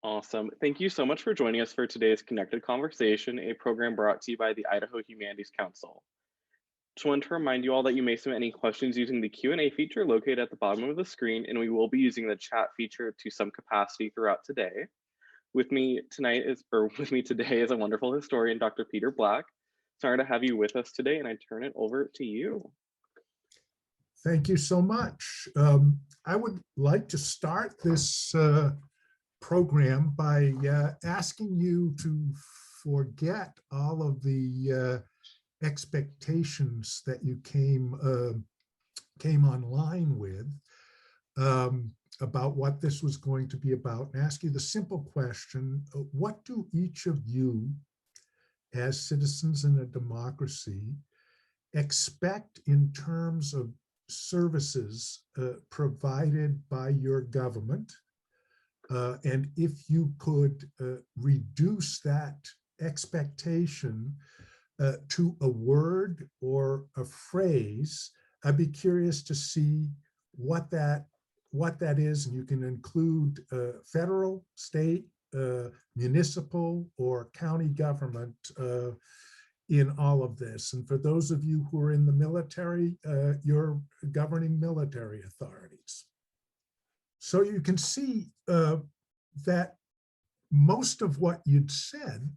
Awesome. Thank you so much for joining us for today's Connected Conversation, a program brought to you by the Idaho Humanities Council. Just wanted to remind you all that you may submit any questions using the Q&A feature located at the bottom of the screen, and we will be using the chat feature to some capacity throughout today. With me today is a wonderful historian, Dr. Peter Black. Sorry to have you with us today, and I turn it over to you. Thank you so much. I would like to start this program by asking you to forget all of the expectations that you came online with about what this was going to be about, and ask you the simple question: what do each of you, as citizens in a democracy, expect in terms of services provided by your government? And if you could reduce that expectation to a word or a phrase, I'd be curious to see what that is. And you can include federal, state, municipal, or county government in all of this. And for those of you who are in the military, your governing military authorities. So you can see that most of what you'd said,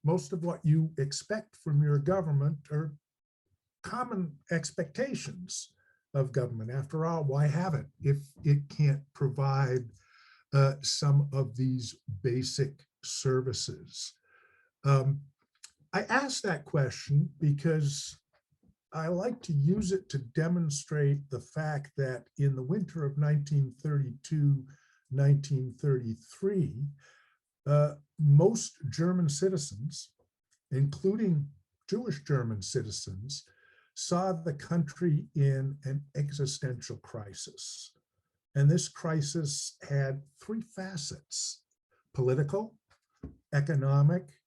most of what you expect from your government are common expectations of government. After all, why have it if it can't provide some of these basic services? I ask that question because I like to use it to demonstrate the fact that in the winter of 1932-1933, most German citizens, including Jewish German citizens, saw the country in an existential crisis. And this crisis had three facets: political, economic,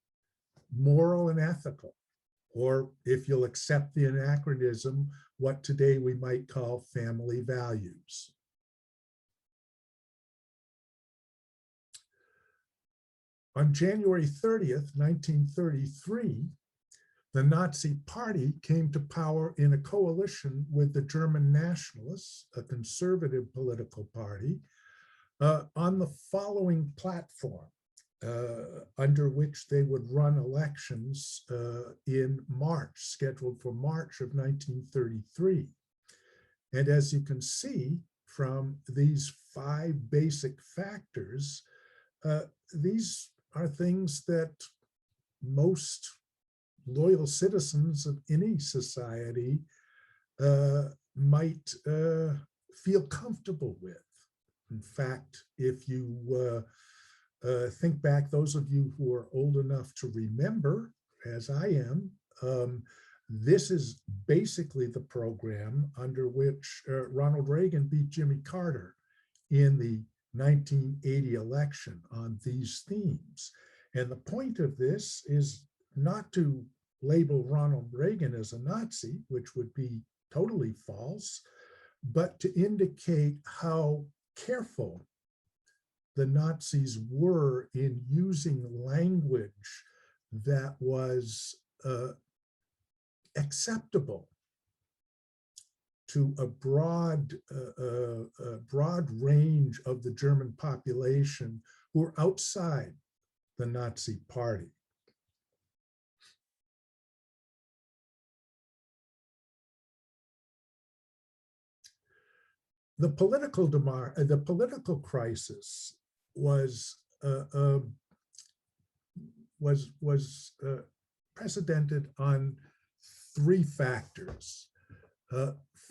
moral, and ethical, or if you'll accept the anachronism, what today we might call family values. On January 30th, 1933, the Nazi Party came to power in a coalition with the German Nationalists, a conservative political party, on the following platform, under which they would run elections in March, scheduled for March of 1933. And as you can see from these five basic factors, these are things that most loyal citizens of any society might feel comfortable with. In fact, if you think back, those of you who are old enough to remember, as I am, this is basically the program under which Ronald Reagan beat Jimmy Carter in the 1980 election on these themes. And the point of this is not to label Ronald Reagan as a Nazi, which would be totally false, but to indicate how careful the Nazis were in using language that was acceptable to a broad range of the German population who were outside the Nazi Party. The political crisis was precedented on three factors.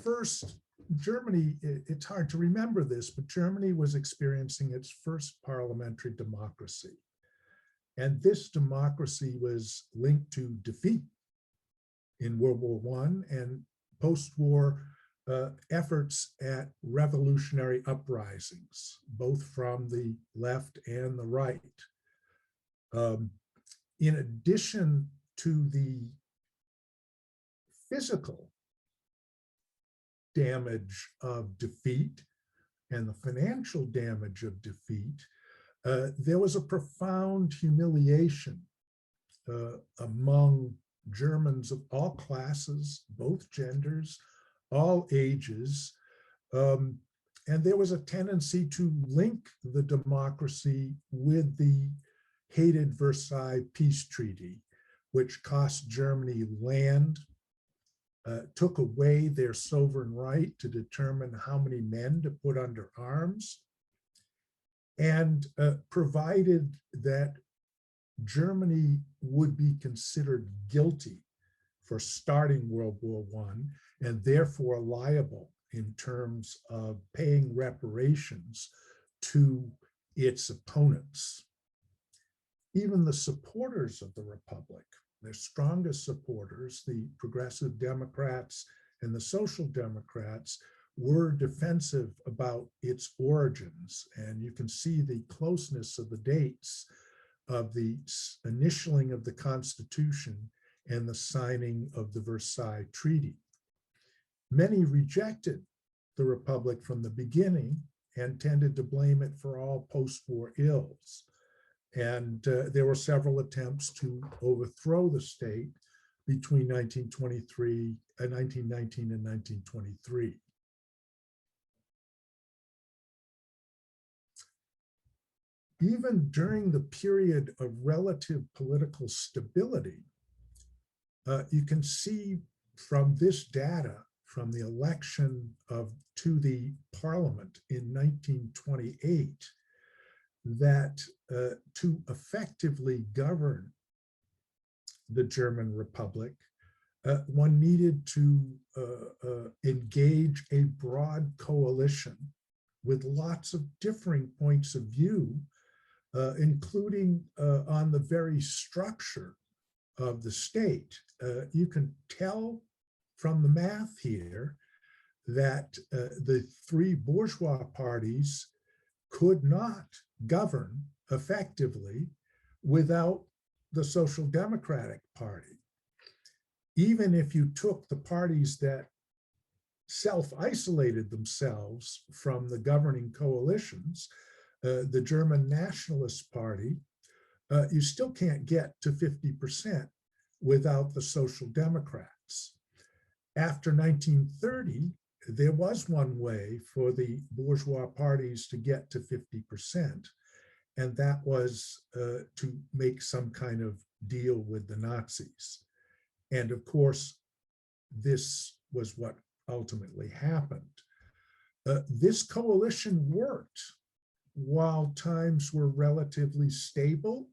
First, Germany, it's hard to remember this, but Germany was experiencing its first parliamentary democracy. And this democracy was linked to defeat in World War I and post-war efforts at revolutionary uprisings, both from the left and the right. In addition to the physical damage of defeat and the financial damage of defeat, there was a profound humiliation among Germans of all classes, both genders, all ages, and there was a tendency to link the democracy with the hated Versailles Peace Treaty, which cost Germany land, took away their sovereign right to determine how many men to put under arms, and provided that Germany would be considered guilty for starting World War I and therefore liable in terms of paying reparations to its opponents. Even the supporters of the Republic, their strongest supporters, the Progressive Democrats and the Social Democrats, were defensive about its origins. And you can see the closeness of the dates of the initialing of the Constitution and the signing of the Versailles Treaty. Many rejected the Republic from the beginning and tended to blame it for all post-war ills. And there were several attempts to overthrow the state between 1919 and 1923. Even during the period of relative political stability, you can see from this data, from the election to the parliament in 1928, that to effectively govern the German Republic, one needed to engage a broad coalition with lots of differing points of view, including on the very structure of the state. You can tell from the math here that the three bourgeois parties could not govern effectively without the Social Democratic Party. Even if you took the parties that self-isolated themselves from the governing coalitions, the German Nationalist Party, you still can't get to 50% without the Social Democrats. After 1930, there was one way for the bourgeois parties to get to 50%, and that was to make some kind of deal with the Nazis. And of course, this was what ultimately happened. This coalition worked while times were relatively stable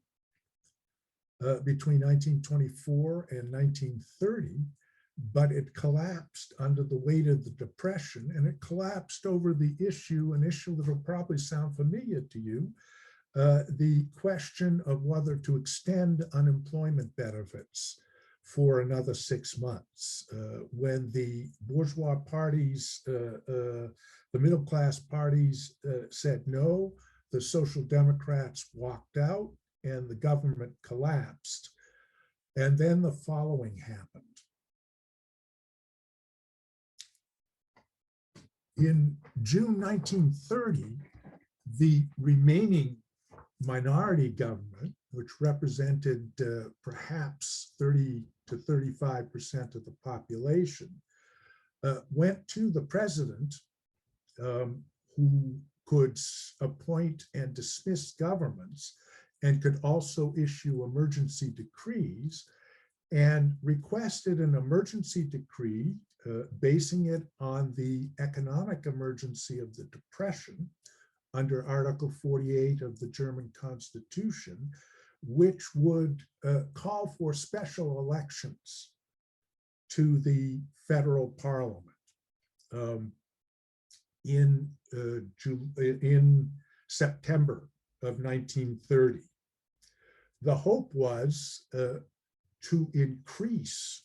between 1924 and 1930, but it collapsed under the weight of the Depression, and it collapsed over the issue, an issue that will probably sound familiar to you, the question of whether to extend unemployment benefits for another 6 months. When the bourgeois parties, the middle class parties said no, the Social Democrats walked out and the government collapsed. And then the following happened. In June 1930, the remaining minority government, which represented perhaps 30 to 35% of the population, went to the president, who could appoint and dismiss governments and could also issue emergency decrees, and requested an emergency decree basing it on the economic emergency of the Depression under Article 48 of the German Constitution, which would call for special elections to the federal parliament in September of 1930. The hope was to increase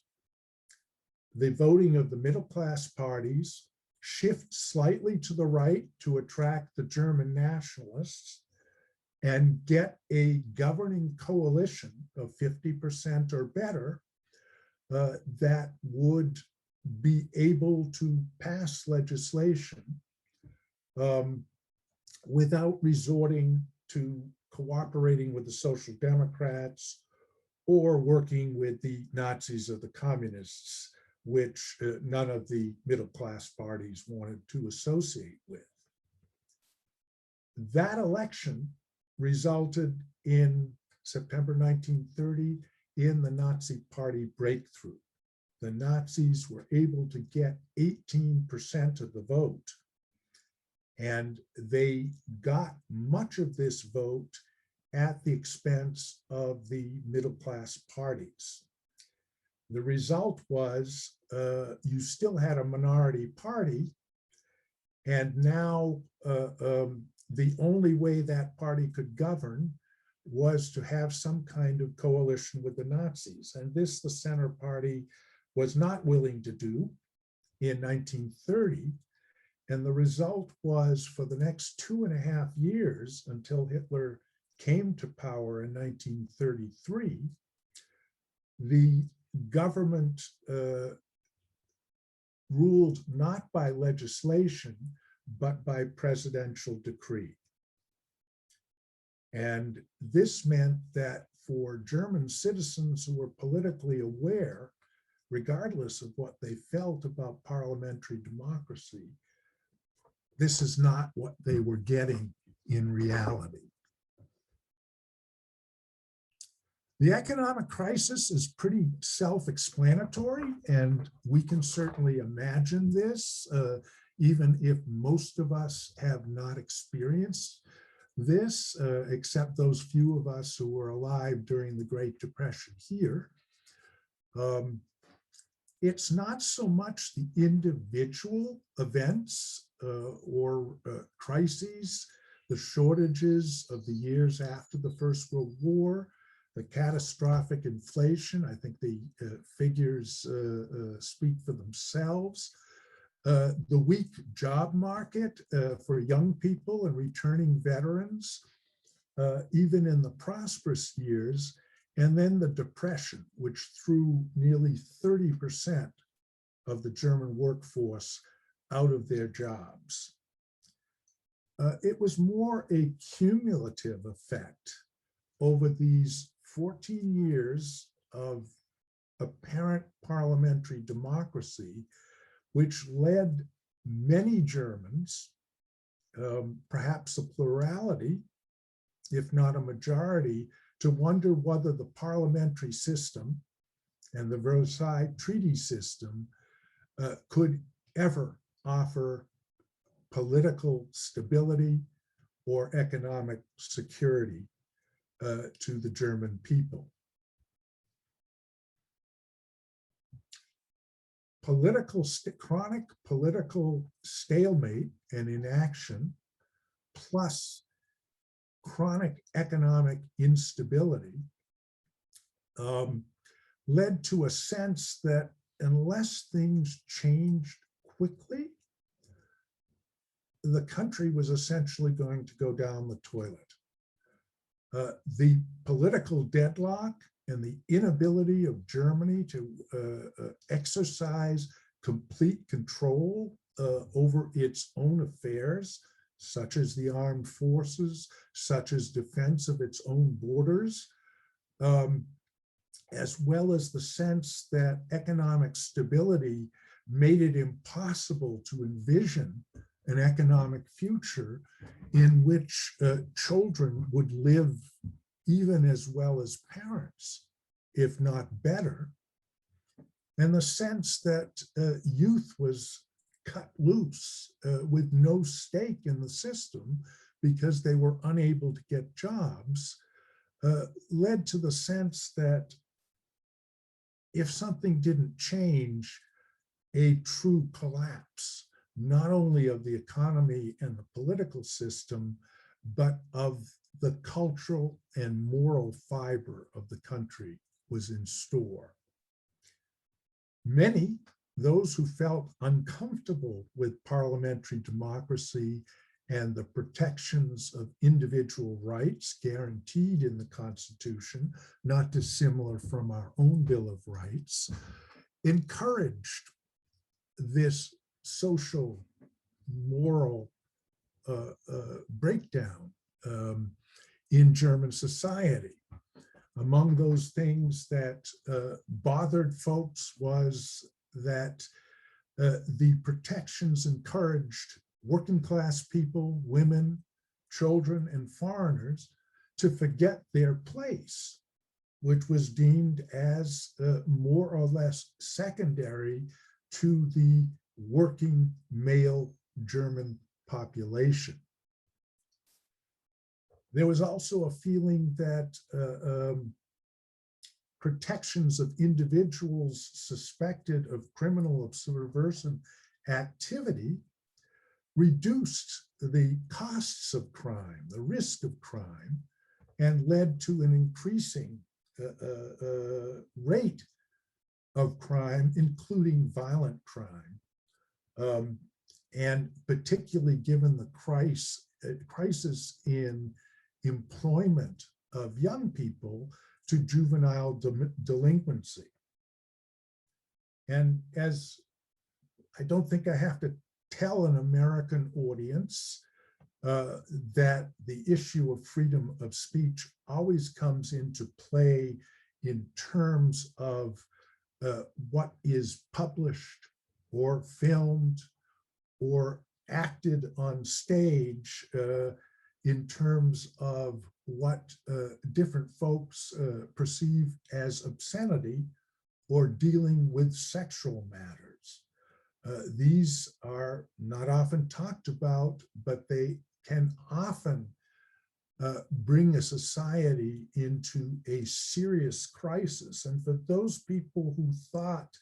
the voting of the middle class parties, shift slightly to the right to attract the German nationalists, and get a governing coalition of 50% or better that would be able to pass legislation without resorting to cooperating with the Social Democrats or working with the Nazis or the communists, which none of the middle class parties wanted to associate with. That election resulted in September 1930 in the Nazi Party breakthrough. The Nazis were able to get 18% of the vote, and they got much of this vote at the expense of the middle class parties. The result was you still had a minority party, and now the only way that party could govern was to have some kind of coalition with the Nazis. And this the Center Party was not willing to do in 1930. And the result was, for the next 2.5 years, until Hitler came to power in 1933, the government ruled not by legislation, but by presidential decree. And this meant that for German citizens who were politically aware, regardless of what they felt about parliamentary democracy, this is not what they were getting in reality. The economic crisis is pretty self-explanatory, and we can certainly imagine this, even if most of us have not experienced this, except those few of us who were alive during the Great Depression here. It's not so much the individual events or crises, the shortages of the years after the First World War, the catastrophic inflation. I think the figures speak for themselves. The weak job market for young people and returning veterans, even in the prosperous years, and then the Depression, which threw nearly 30% of the German workforce out of their jobs. It was more a cumulative effect over these 14 years of apparent parliamentary democracy, which led many Germans, perhaps a plurality, if not a majority, to wonder whether the parliamentary system and the Versailles Treaty system could ever offer political stability or economic security to the German people. Chronic political stalemate and inaction, plus chronic economic instability, led to a sense that unless things changed quickly, the country was essentially going to go down the toilet. The political deadlock and the inability of Germany to exercise complete control over its own affairs, such as the armed forces, such as defense of its own borders, as well as the sense that economic stability made it impossible to envision an economic future in which children would live even as well as parents, if not better, and the sense that youth was cut loose with no stake in the system because they were unable to get jobs, led to the sense that if something didn't change, a true collapse, not only of the economy and the political system, but of the cultural and moral fiber of the country was in store. Many, those who felt uncomfortable with parliamentary democracy and the protections of individual rights guaranteed in the Constitution, not dissimilar from our own Bill of Rights, encouraged this social, moral breakdown in German society. Among those things that bothered folks was that the protections encouraged working class people, women, children, and foreigners to forget their place, which was deemed as more or less secondary to the working male German population. There was also a feeling that protections of individuals suspected of criminal or subversive activity reduced the costs of crime, the risk of crime, and led to an increasing rate of crime, including violent crime. And particularly given the crisis in employment of young people, to juvenile delinquency. And as I don't think I have to tell an American audience that the issue of freedom of speech always comes into play in terms of what is published or filmed or acted on stage in terms of what different folks perceive as obscenity or dealing with sexual matters. These are not often talked about, but they can often bring a society into a serious crisis. And for those people who thought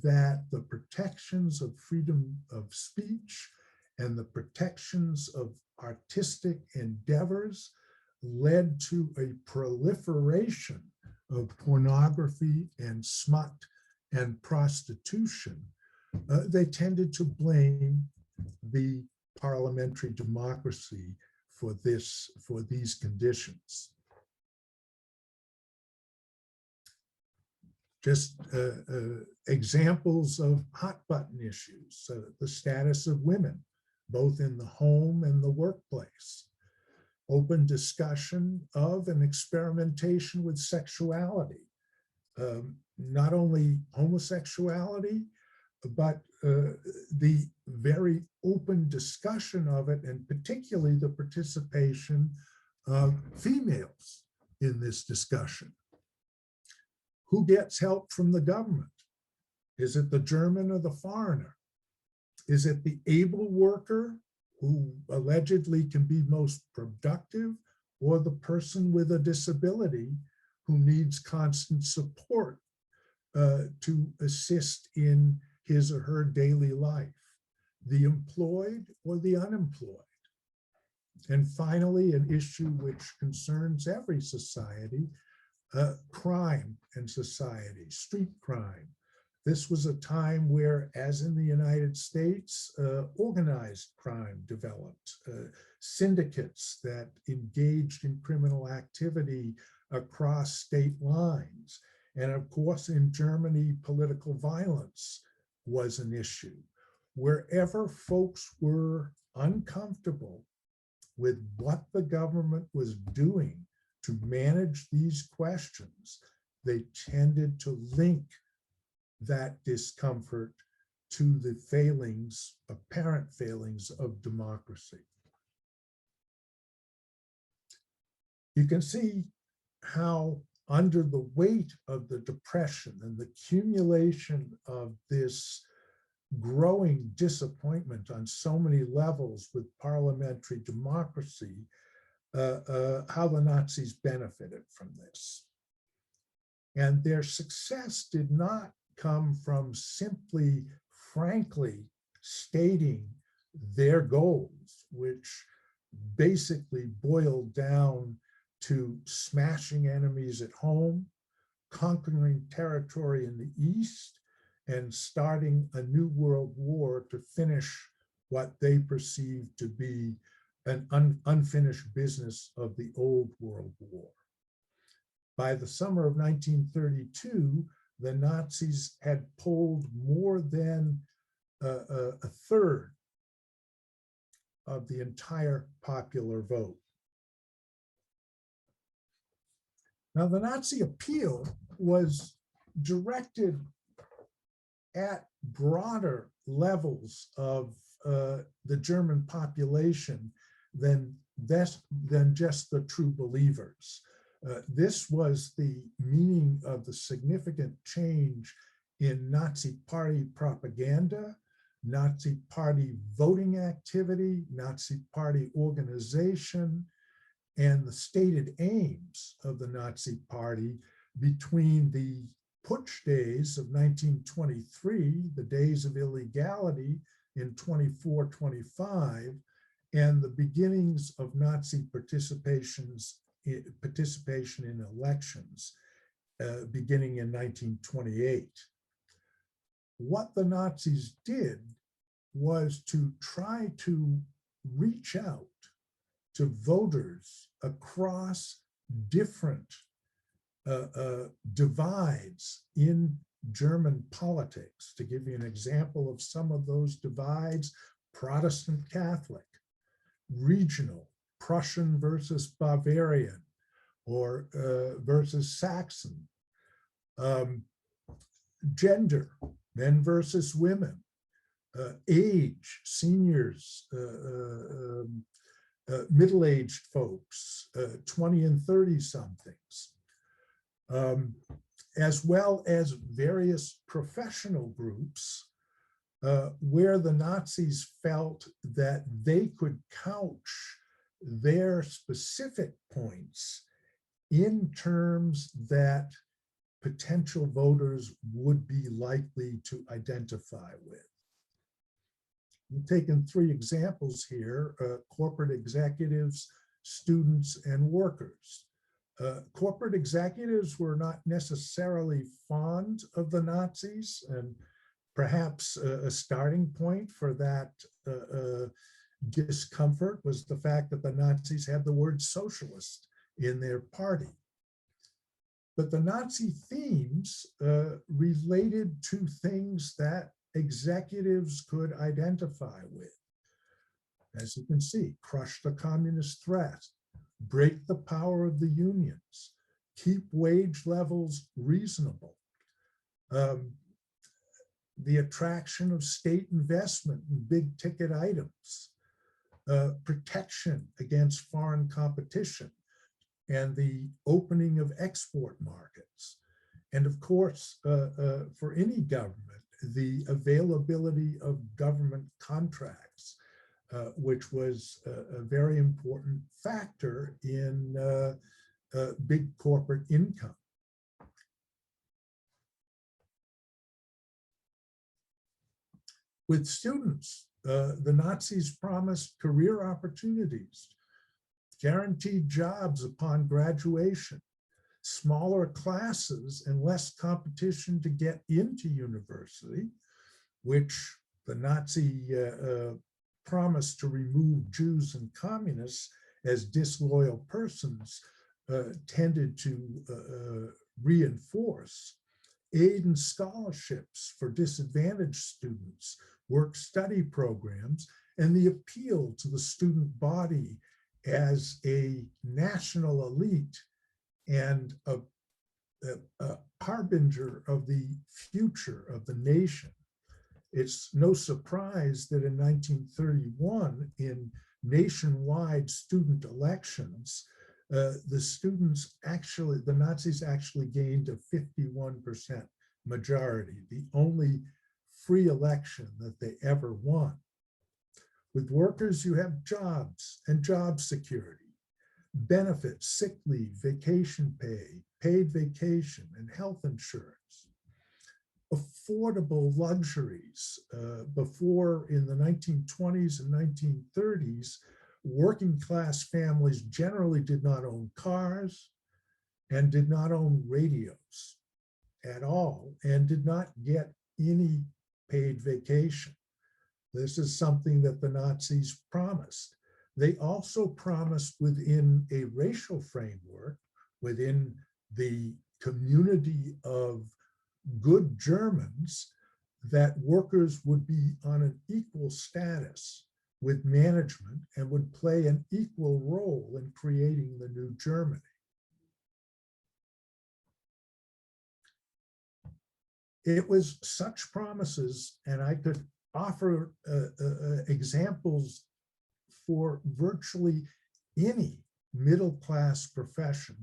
that the protections of freedom of speech and the protections of artistic endeavors led to a proliferation of pornography and smut and prostitution, they tended to blame the parliamentary democracy for these conditions. Just examples of hot button issues, the status of women, both in the home and the workplace, open discussion of and experimentation with sexuality, not only homosexuality, but the very open discussion of it, and particularly the participation of females in this discussion. Who gets help from the government? Is it the German or the foreigner? Is it the able worker who allegedly can be most productive, or the person with a disability who needs constant support to assist in his or her daily life? The employed or the unemployed? And finally, an issue which concerns every society, crime in society, street crime. This was a time where, as in the United States, organized crime developed, syndicates that engaged in criminal activity across state lines. And of course, in Germany, political violence was an issue. Wherever folks were uncomfortable with what the government was doing to manage these questions, they tended to link that discomfort to the failings, apparent failings of democracy. You can see how, under the weight of the Depression and the accumulation of this growing disappointment on so many levels with parliamentary democracy, how the Nazis benefited from this. And their success did not come from simply, frankly, stating their goals, which basically boiled down to smashing enemies at home, conquering territory in the East, and starting a new world war to finish what they perceived to be an unfinished business of the old World War. By the summer of 1932, the Nazis had polled more than a third of the entire popular vote. Now, the Nazi appeal was directed at broader levels of the German population than just the true believers. This was the meaning of the significant change in Nazi party propaganda, Nazi party voting activity, Nazi party organization, and the stated aims of the Nazi party between the putsch days of 1923, the days of illegality in 24-25, and the beginnings of Nazi participation in elections beginning in 1928. What the Nazis did was to try to reach out to voters across different divides in German politics. To give you an example of some of those divides: Protestant Catholic, regional, Prussian versus Bavarian, or versus Saxon, gender, men versus women, age, seniors, middle-aged folks, 20 and 30 somethings, as well as various professional groups where the Nazis felt that they could couch their specific points in terms that potential voters would be likely to identify with. We've taken three examples here: corporate executives, students, and workers. Corporate executives were not necessarily fond of the Nazis, and perhaps a starting point for that discomfort was the fact that the Nazis had the word socialist in their party. But the Nazi themes related to things that executives could identify with. As you can see, crush the communist threat, break the power of the unions, keep wage levels reasonable, the attraction of state investment in big ticket items, protection against foreign competition, and the opening of export markets. And of course, for any government, the availability of government contracts, which was a very important factor in big corporate income. With students, the Nazis promised career opportunities, guaranteed jobs upon graduation, smaller classes and less competition to get into university, which the Nazi promise to remove Jews and communists as disloyal persons tended to reinforce, aid and scholarships for disadvantaged students, work-study programs, and the appeal to the student body as a national elite and a harbinger of the future of the nation. It's no surprise that in 1931, in nationwide student elections, the Nazis actually gained a 51% majority, the only free election that they ever won. With workers, you have jobs and job security, benefits, sick leave, vacation pay, paid vacation, and health insurance. Affordable luxuries. Before, in the 1920s and 1930s, working class families generally did not own cars and did not own radios at all, and did not get any paid vacation. This is something that the Nazis promised. They also promised, within a racial framework, within the community of good Germans, that workers would be on an equal status with management and would play an equal role in creating the new Germany. it was such promises, and I could offer examples for virtually any middle-class profession,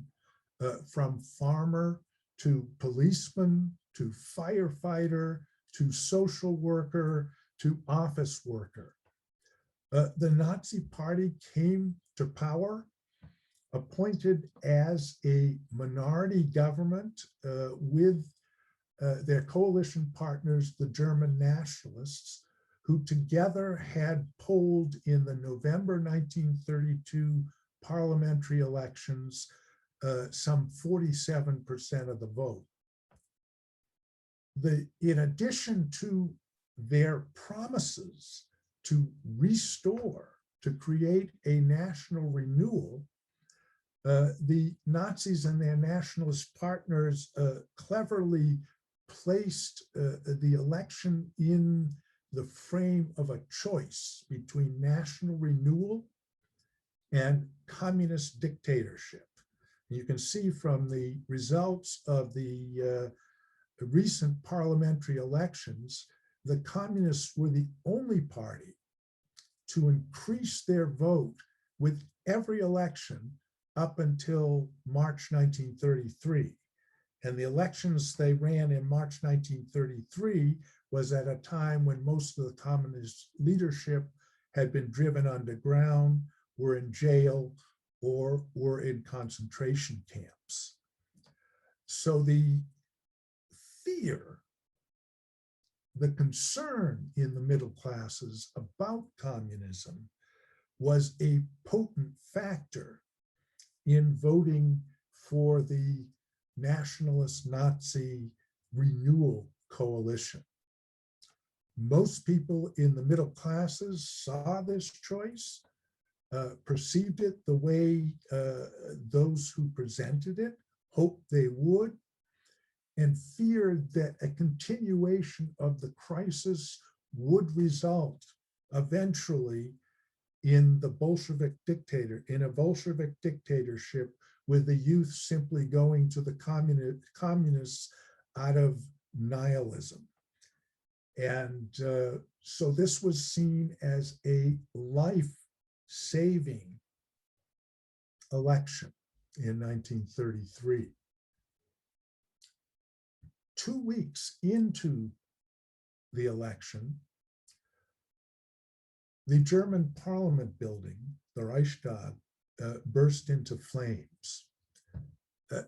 from farmer to policeman to firefighter to social worker to office worker. The Nazi Party came to power, appointed as a minority government with their coalition partners, the German nationalists, who together had polled in the November 1932 parliamentary elections some 47% of the vote. In addition to their promises to restore, to create a national renewal, the Nazis and their nationalist partners cleverly placed the election in the frame of a choice between national renewal and communist dictatorship. You can see from the results of the recent parliamentary elections, the communists were the only party to increase their vote with every election up until March 1933. And the elections they ran in March 1933 was at a time when most of the communist leadership had been driven underground, were in jail, or were in concentration camps. So the fear, the concern in the middle classes about communism was a potent factor in voting for the nationalist Nazi renewal coalition. Most people in the middle classes saw this choice, perceived it the way those who presented it hoped they would, and feared that a continuation of the crisis would result eventually in a Bolshevik dictatorship, with the youth simply going to the communists out of nihilism. And so this was seen as a life-saving election in 1933. 2 weeks into the election, the German parliament building, the Reichstag, burst into flames.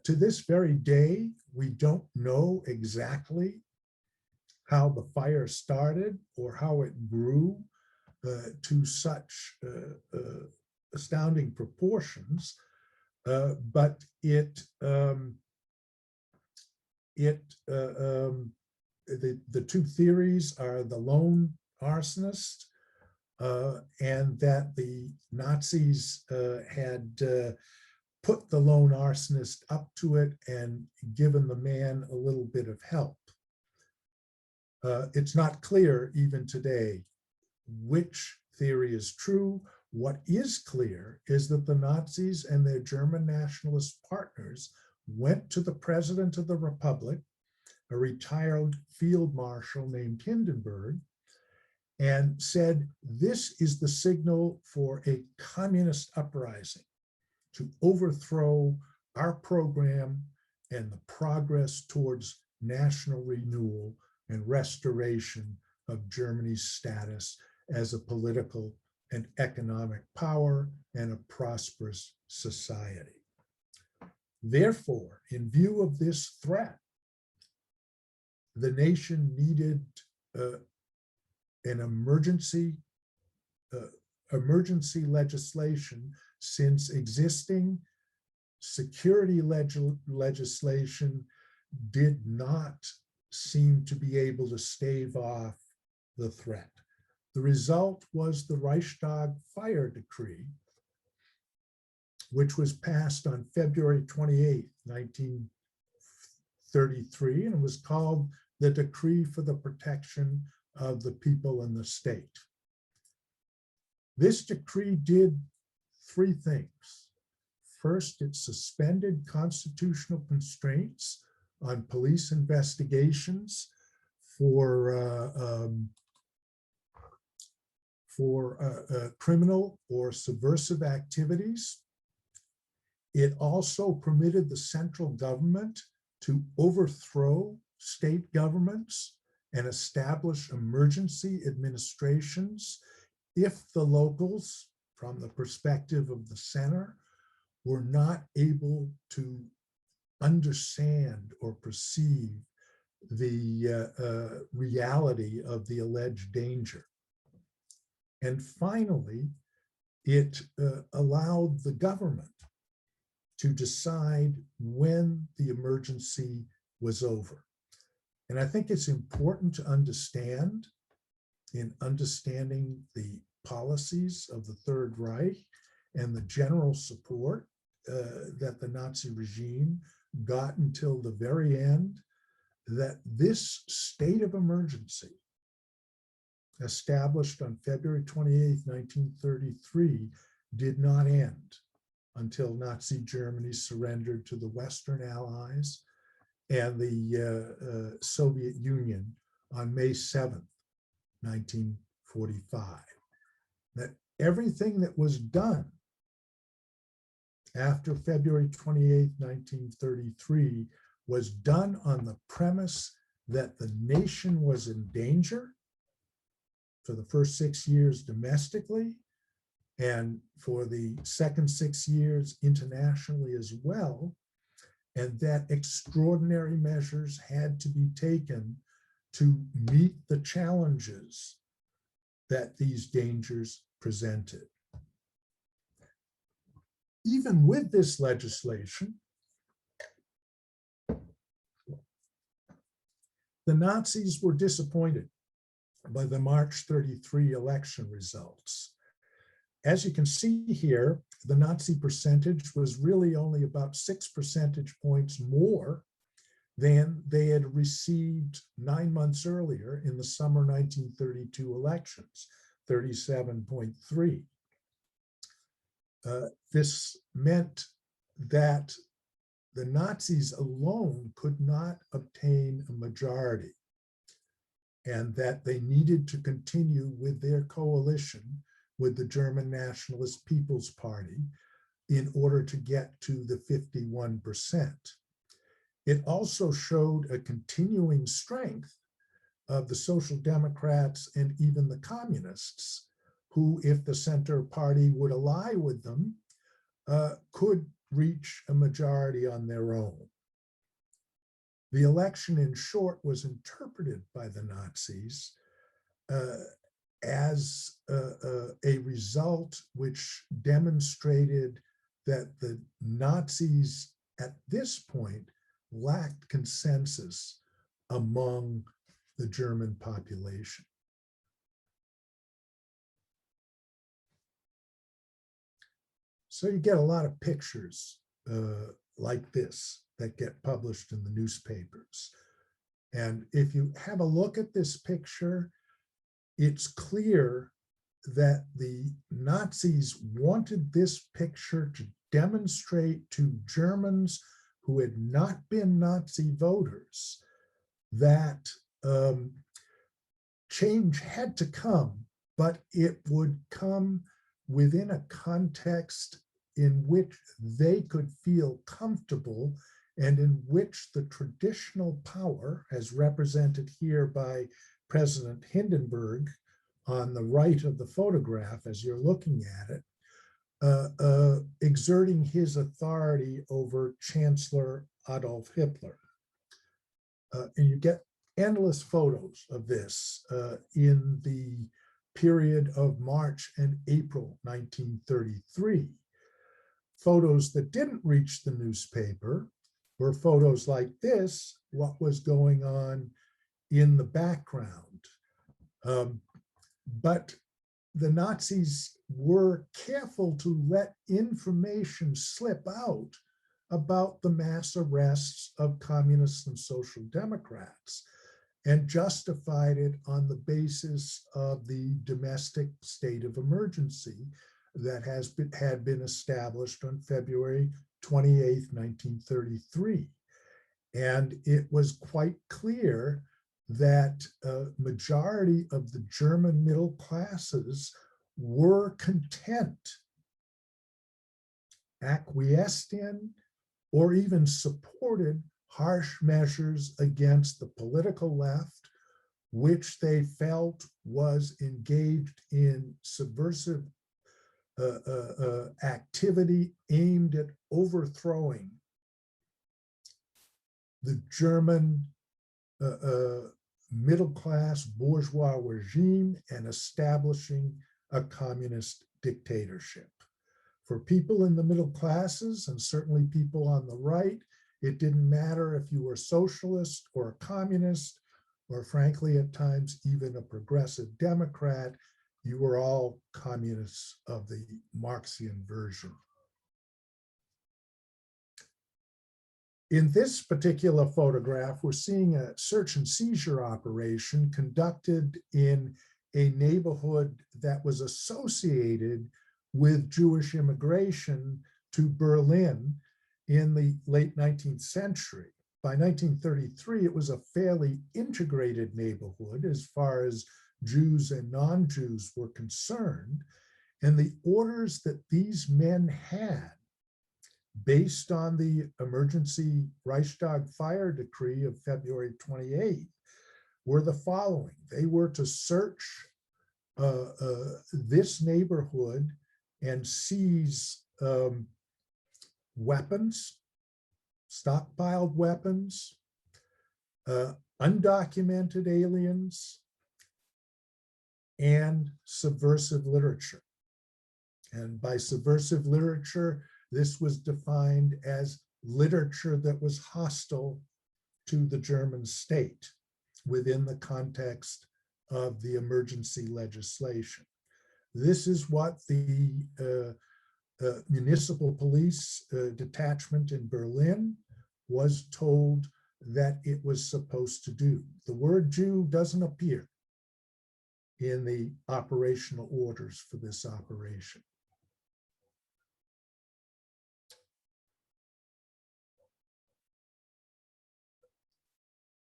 To this very day, we don't know exactly how the fire started or how it grew to such astounding proportions, but the two theories are the lone arsonist and that the Nazis had put the lone arsonist up to it and given the man a little bit of help. It's not clear even today which theory is true. What is clear is that the Nazis and their German nationalist partners went to the President of the Republic, a retired field marshal named Hindenburg, and said, this is the signal for a communist uprising to overthrow our program and the progress towards national renewal and restoration of Germany's status as a political and economic power and a prosperous society. Therefore, in view of this threat, the nation needed an emergency legislation, since existing security legislation did not seem to be able to stave off the threat. The result was the Reichstag fire decree, which was passed on February 28, 1933, and was called the Decree for the Protection of the People and the State. This decree did three things. First, it suspended constitutional constraints on police investigations for criminal or subversive activities. It also permitted the central government to overthrow state governments and establish emergency administrations if the locals, from the perspective of the center, were not able to understand or perceive the reality of the alleged danger. And finally, it allowed the government to decide when the emergency was over. And I think it's important to understand, in understanding the policies of the Third Reich and the general support that the Nazi regime got until the very end, that this state of emergency, established on February 28, 1933, did not end until Nazi Germany surrendered to the Western Allies and the Soviet Union on May 7, 1945. That everything that was done after February 28, 1933 was done on the premise that the nation was in danger for the first 6 years domestically, and for the second 6 years internationally as well, and that extraordinary measures had to be taken to meet the challenges that these dangers presented. Even with this legislation, the Nazis were disappointed by the March 33 election results. As you can see here, the Nazi percentage was really only about 6 percentage points more than they had received 9 months earlier in the summer 1932 elections, 37.3. This meant that the Nazis alone could not obtain a majority, and that they needed to continue with their coalition with the German Nationalist People's Party in order to get to the 51%. It also showed a continuing strength of the Social Democrats and even the Communists, who, if the Center Party would ally with them, could reach a majority on their own. The election, in short, was interpreted by the Nazis as a result which demonstrated that the Nazis at this point lacked consensus among the German population. So you get a lot of pictures like this that get published in the newspapers. And if you have a look at this picture, it's clear that the Nazis wanted this picture to demonstrate to Germans who had not been Nazi voters that change had to come, but it would come within a context in which they could feel comfortable and in which the traditional power, as represented here by President Hindenburg on the right of the photograph as you're looking at it, exerting his authority over Chancellor Adolf Hitler. And you get endless photos of this in the period of March and April 1933. Photos that didn't reach the newspaper were photos like this, what was going on in the background. But the Nazis were careful to let information slip out about the mass arrests of communists and social democrats, and justified it on the basis of the domestic state of emergency that had been established on February 28, 1933. And it was quite clear that a majority of the German middle classes were content, acquiesced in, or even supported harsh measures against the political left, which they felt was engaged in subversive activity aimed at overthrowing the German middle-class bourgeois regime and establishing a communist dictatorship. For people in the middle classes, and certainly people on the right, it didn't matter if you were socialist or a communist, or frankly, at times, even a progressive Democrat, you were all communists of the Marxian version. In this particular photograph, we're seeing a search and seizure operation conducted in a neighborhood that was associated with Jewish immigration to Berlin in the late 19th century. By 1933, it was a fairly integrated neighborhood as far as Jews and non-Jews were concerned. And the orders that these men had, based on the emergency Reichstag fire decree of February 28th, were the following. They were to search this neighborhood and seize weapons, stockpiled weapons, undocumented aliens, and subversive literature. And by subversive literature, this was defined as literature that was hostile to the German state within the context of the emergency legislation. This is what the municipal police detachment in Berlin was told that it was supposed to do. The word Jew doesn't appear in the operational orders for this operation.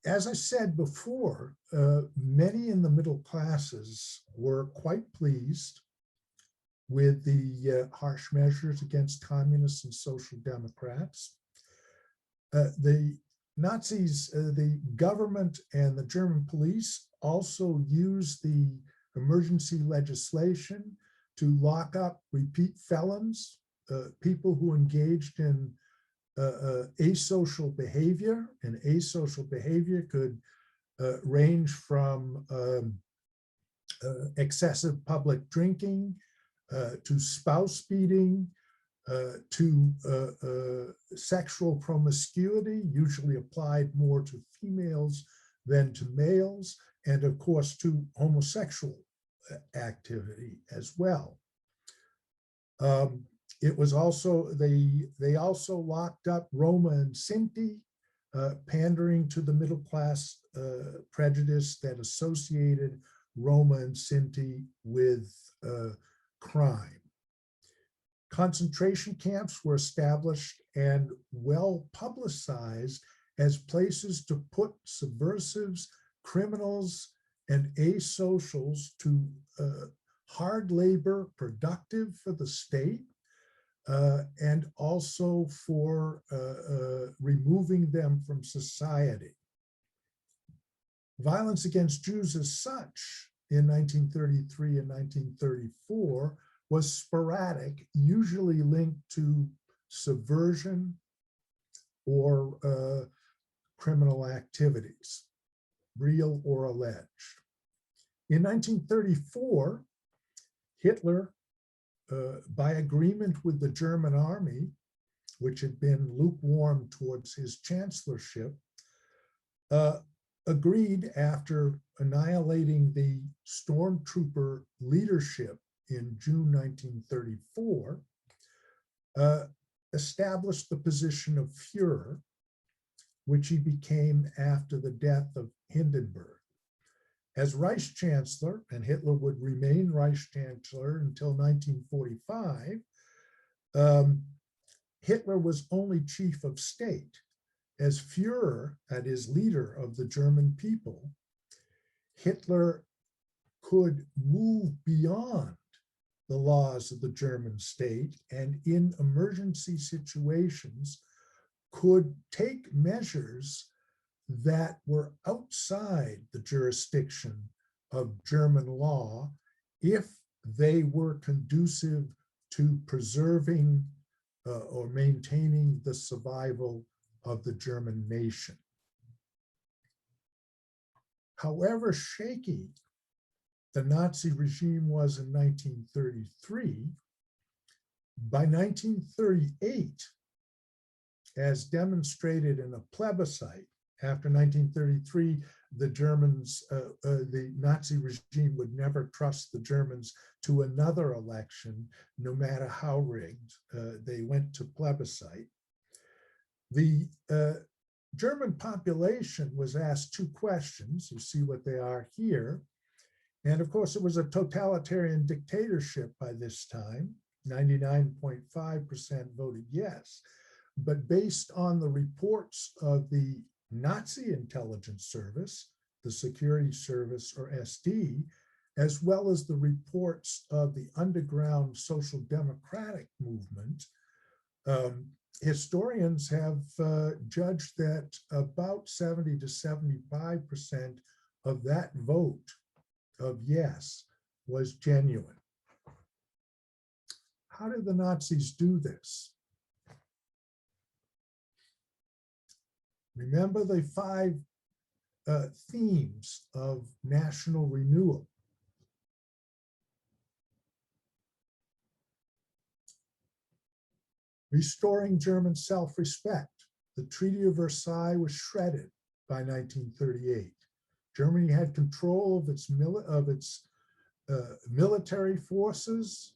As I said before, many in the middle classes were quite pleased with the harsh measures against communists and social democrats. The Nazis, the government and the German police also used the emergency legislation to lock up repeat felons, people who engaged in asocial behavior, and asocial behavior could range from excessive public drinking to spouse beating to sexual promiscuity, usually applied more to females than to males, and of course to homosexual activity as well. It was also, they also locked up Roma and Sinti, pandering to the middle class prejudice that associated Roma and Sinti with crime. Concentration camps were established and well publicized as places to put subversives, criminals, and asocials to hard labor, productive for the state, and also for removing them from society. Violence against Jews as such in 1933 and 1934 was sporadic, usually linked to subversion or criminal activities, real or alleged. In 1934, Hitler, by agreement with the German army, which had been lukewarm towards his chancellorship, agreed, after annihilating the stormtrooper leadership in June 1934, established the position of Führer, which he became after the death of Hindenburg. As Reich Chancellor, and Hitler would remain Reich Chancellor until 1945, Hitler was only chief of state. as Führer, that is, leader of the German people, Hitler could move beyond the laws of the German state and in emergency situations could take measures that were outside the jurisdiction of German law if they were conducive to preserving or maintaining the survival of the German nation. However shaky the Nazi regime was in 1933, by 1938, as demonstrated in a plebiscite, after 1933, the Nazi regime would never trust the Germans to another election, no matter how rigged. They went to plebiscite. The German population was asked two questions. You see what they are here. And of course, it was a totalitarian dictatorship by this time. 99.5% voted yes. But based on the reports of the Nazi intelligence service, the security service or SD, as well as the reports of the underground social democratic movement, historians have judged that about 70 to 75% of that vote of yes was genuine. How did the Nazis do this? Remember the five themes of national renewal. Restoring German self-respect. The Treaty of Versailles was shredded by 1938. Germany had control of its military forces.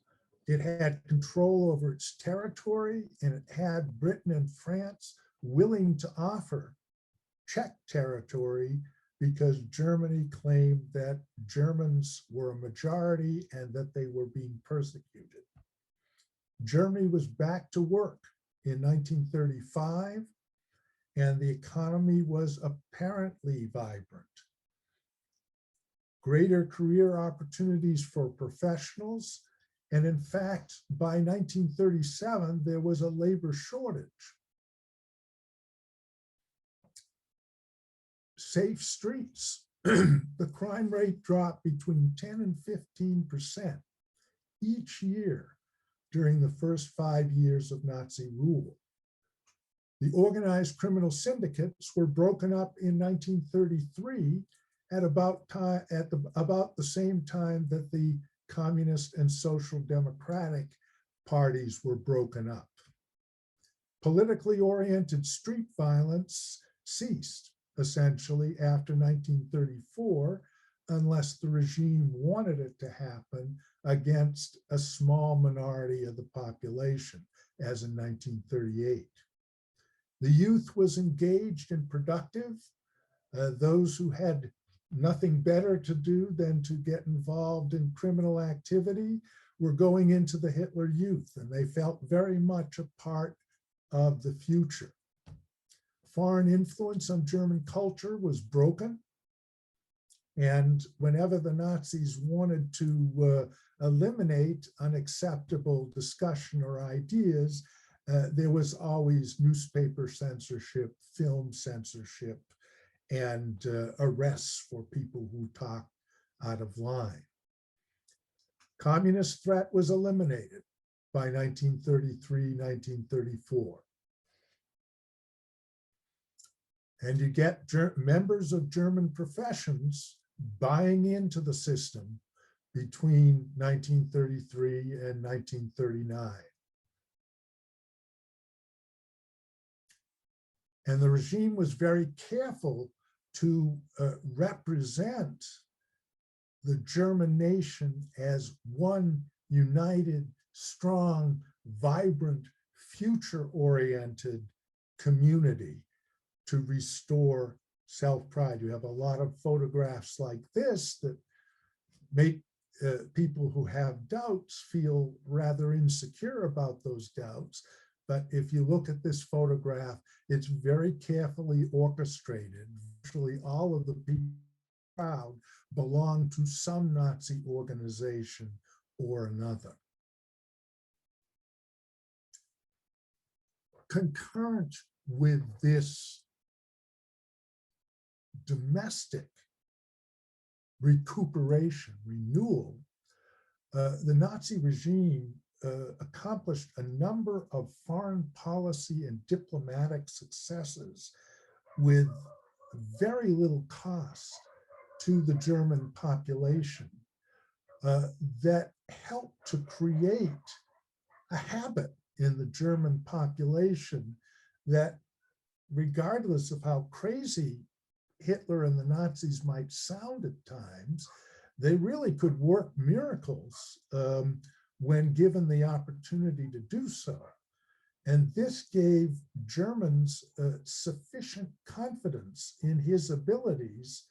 It had control over its territory, and it had Britain and France willing to offer Czech territory because Germany claimed that Germans were a majority and that they were being persecuted. Germany was back to work in 1935, and the economy was apparently vibrant. Greater career opportunities for professionals, and in fact, by 1937, there was a labor shortage. Safe streets. The crime rate dropped between 10 and 15% each year during the first 5 years of Nazi rule. The organized criminal syndicates were broken up in 1933 at about the same time that the Communist and Social Democratic parties were broken up. Politically oriented street violence ceased essentially after 1934, unless the regime wanted it to happen against a small minority of the population, as in 1938. The youth was engaged and productive. Those who had nothing better to do than to get involved in criminal activity were going into the Hitler Youth, and they felt very much a part of the future. Foreign influence on German culture was broken. And whenever the Nazis wanted to eliminate unacceptable discussion or ideas, there was always newspaper censorship, film censorship, and arrests for people who talked out of line. Communist threat was eliminated by 1933, 1934. And you get members of German professions buying into the system between 1933 and 1939. And the regime was very careful to represent the German nation as one united, strong, vibrant, future-oriented community to restore self-pride. You have a lot of photographs like this that make people who have doubts feel rather insecure about those doubts. but if you look at this photograph, it's very carefully orchestrated. Virtually all of the people in the crowd belong to some Nazi organization or another. Concurrent with this domestic recuperation, renewal, the Nazi regime accomplished a number of foreign policy and diplomatic successes with very little cost to the German population that helped to create a habit in the German population that, regardless of how crazy Hitler and the Nazis might sound at times, they really could work miracles when given the opportunity to do so. And this gave Germans sufficient confidence in his abilities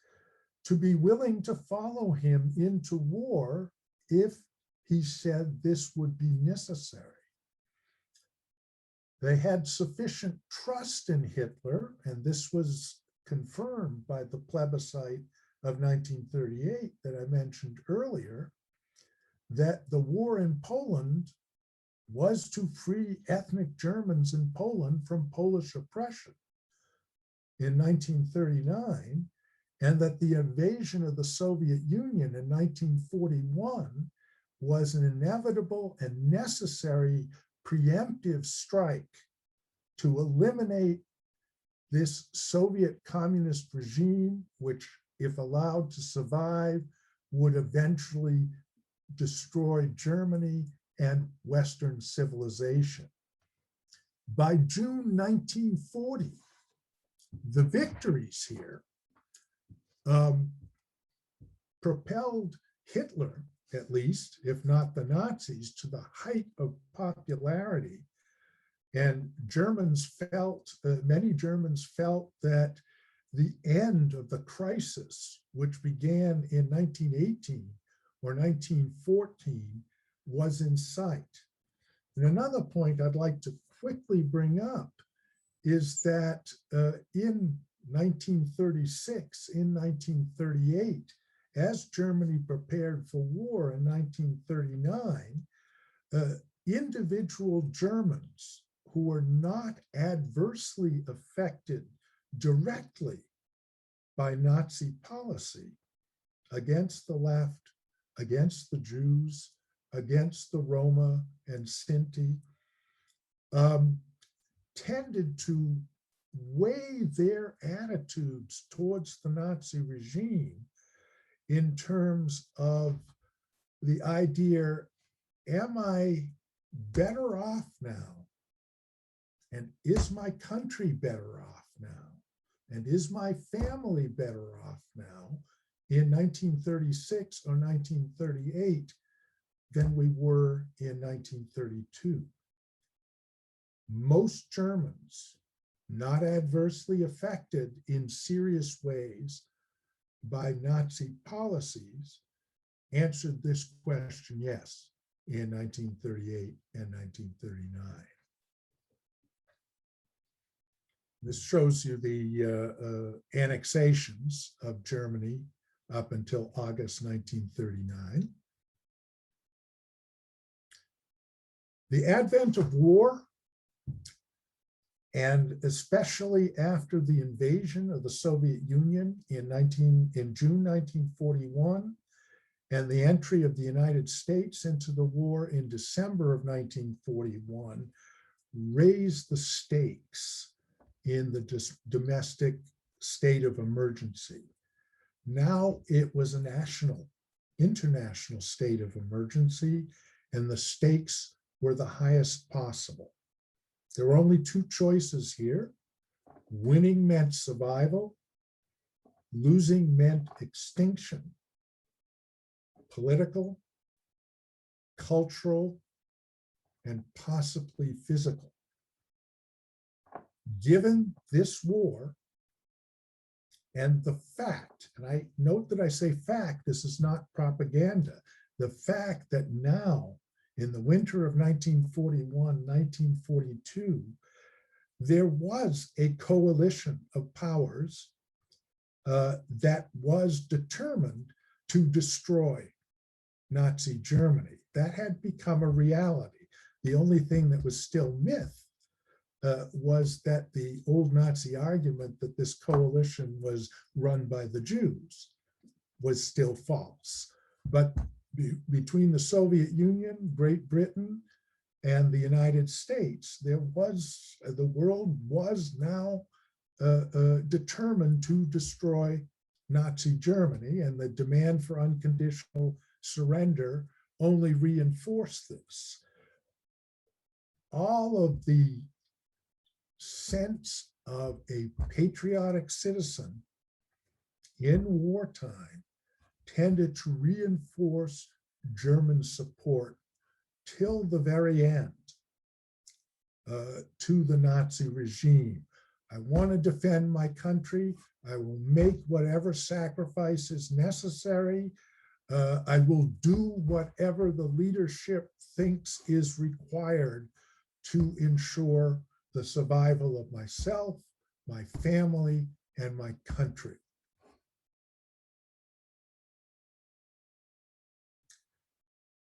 to be willing to follow him into war if he said this would be necessary. They had sufficient trust in Hitler, and this was confirmed by the plebiscite of 1938 that I mentioned earlier, that the war in Poland was to free ethnic Germans in Poland from Polish oppression in 1939, and that the invasion of the Soviet Union in 1941 was an inevitable and necessary preemptive strike to eliminate this Soviet communist regime, which, if allowed to survive, would eventually destroy Germany and Western civilization. By June 1940, the victories here propelled Hitler, at least, if not the Nazis, to the height of popularity. And Germans felt, many Germans felt that the end of the crisis, which began in 1918 or 1914, was in sight. And another point I'd like to quickly bring up is that in 1936, in 1938, as Germany prepared for war in 1939, individual Germans who were not adversely affected directly by Nazi policy against the left, against the Jews, against the Roma and Sinti, tended to weigh their attitudes towards the Nazi regime in terms of the idea, am I better off now? And is my country better off now? And is my family better off now in 1936 or 1938 than we were in 1932? Most Germans, not adversely affected in serious ways by Nazi policies, answered this question yes in 1938 and 1939. This shows you the annexations of Germany up until August 1939. The advent of war, and especially after the invasion of the Soviet Union in June 1941, and the entry of the United States into the war in December of 1941, raised the stakes in the domestic state of emergency. Now it was a national, international state of emergency, and the stakes were the highest possible. There were only two choices here. Winning meant survival, losing meant extinction. Political, cultural, and possibly physical. Given this war and the fact, and I note that I say fact, this is not propaganda, the fact that now in the winter of 1941, 1942, there was a coalition of powers that was determined to destroy Nazi Germany. That had become a reality. The only thing that was still myth was that the old Nazi argument that this coalition was run by the Jews was still false. But between the Soviet Union, Great Britain, and the United States, the world was now determined to destroy Nazi Germany, and the demand for unconditional surrender only reinforced this. All of the sense of a patriotic citizen in wartime tended to reinforce German support till the very end to the Nazi regime. I want to defend my country. I will make whatever sacrifice is necessary. I will do whatever the leadership thinks is required to ensure the survival of myself, my family, and my country.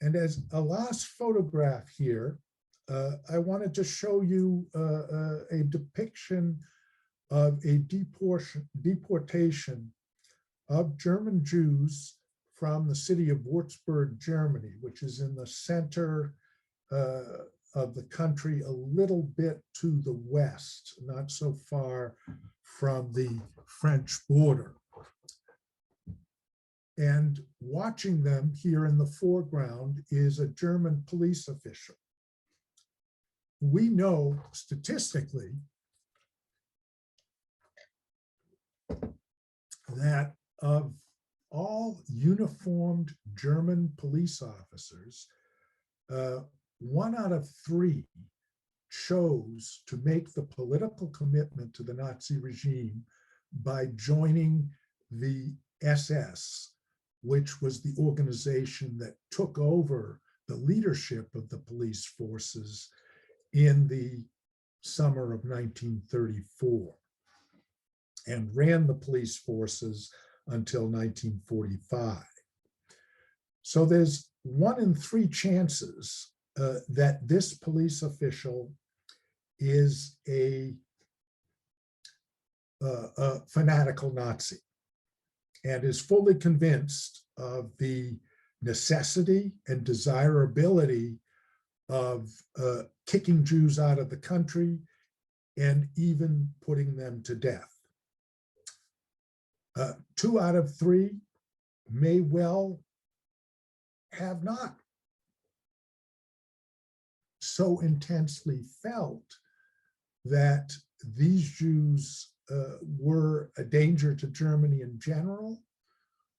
And as a last photograph here, I wanted to show you a depiction of a deportation of German Jews from the city of Würzburg, Germany, which is in the center of the country, a little bit to the west, not so far from the French border. And watching them here in the foreground is a German police official. We know statistically that of all uniformed German police officers, 1 out of 3 chose to make the political commitment to the Nazi regime by joining the SS, which was the organization that took over the leadership of the police forces in the summer of 1934 and ran the police forces until 1945. So there's 1 in 3 chances that this police official is a fanatical Nazi and is fully convinced of the necessity and desirability of kicking Jews out of the country and even putting them to death. 2 out of 3 may well have not so intensely felt that these Jews were a danger to Germany in general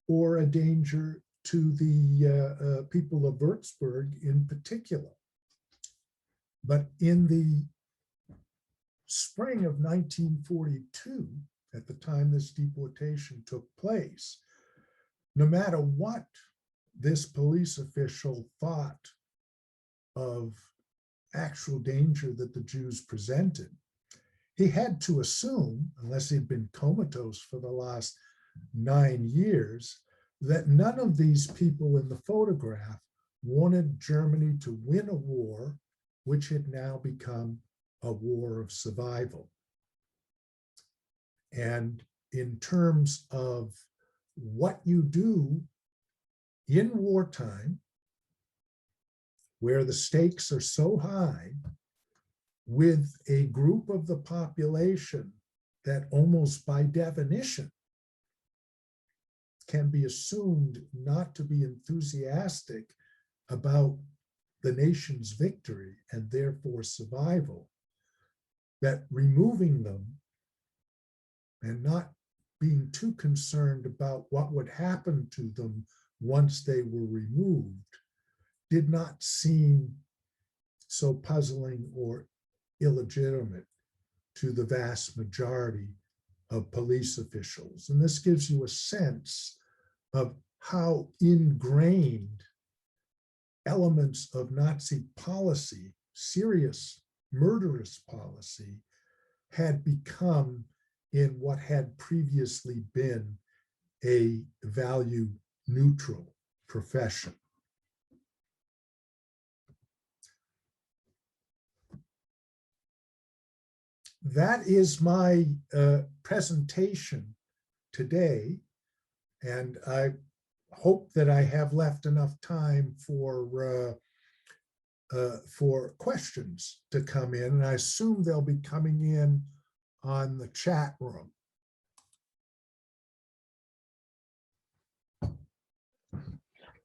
or a danger to the people of Würzburg in particular. But in the spring of 1942, at the time this deportation took place, no matter what this police official thought of actual danger that the Jews presented, he had to assume, unless he'd been comatose for the last 9 years, that none of these people in the photograph wanted Germany to win a war which had now become a war of survival. And in terms of what you do in wartime, where the stakes are so high, with a group of the population that almost by definition can be assumed not to be enthusiastic about the nation's victory and therefore survival, that removing them and not being too concerned about what would happen to them once they were removed did not seem so puzzling or illegitimate to the vast majority of police officials. And this gives you a sense of how ingrained elements of Nazi policy, serious murderous policy, had become in what had previously been a value neutral profession. That is my presentation today, and I hope that I have left enough time for questions to come in, and I assume they'll be coming in on the chat room.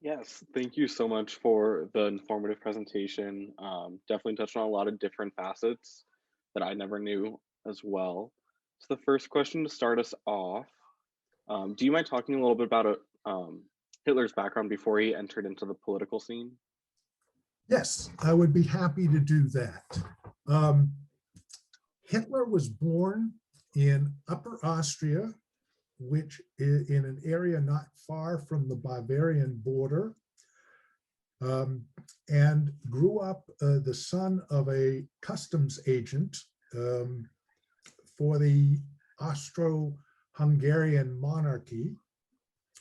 Yes, thank you so much for the informative presentation. Definitely touched on a lot of different facets that I never knew as well. So the first question to start us off, do you mind talking a little bit about Hitler's background before he entered into the political scene? Yes, I would be happy to do that. Hitler was born in Upper Austria, which is in an area not far from the Bavarian border, and grew up the son of a customs agent for the Austro-Hungarian monarchy,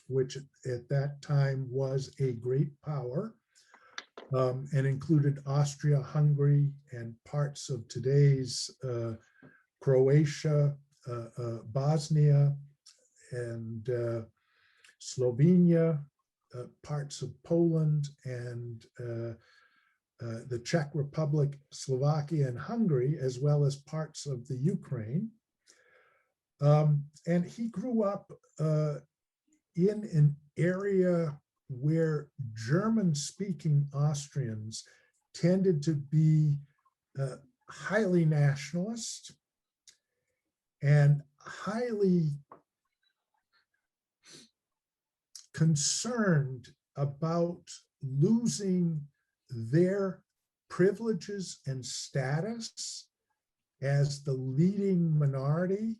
which at that time was a great power, and included Austria, Hungary, and parts of today's Croatia, Bosnia, and Slovenia, parts of Poland, and the Czech Republic, Slovakia, and Hungary, as well as parts of the Ukraine. And he grew up in an area where German-speaking Austrians tended to be highly nationalist and highly concerned about losing their privileges and status as the leading minority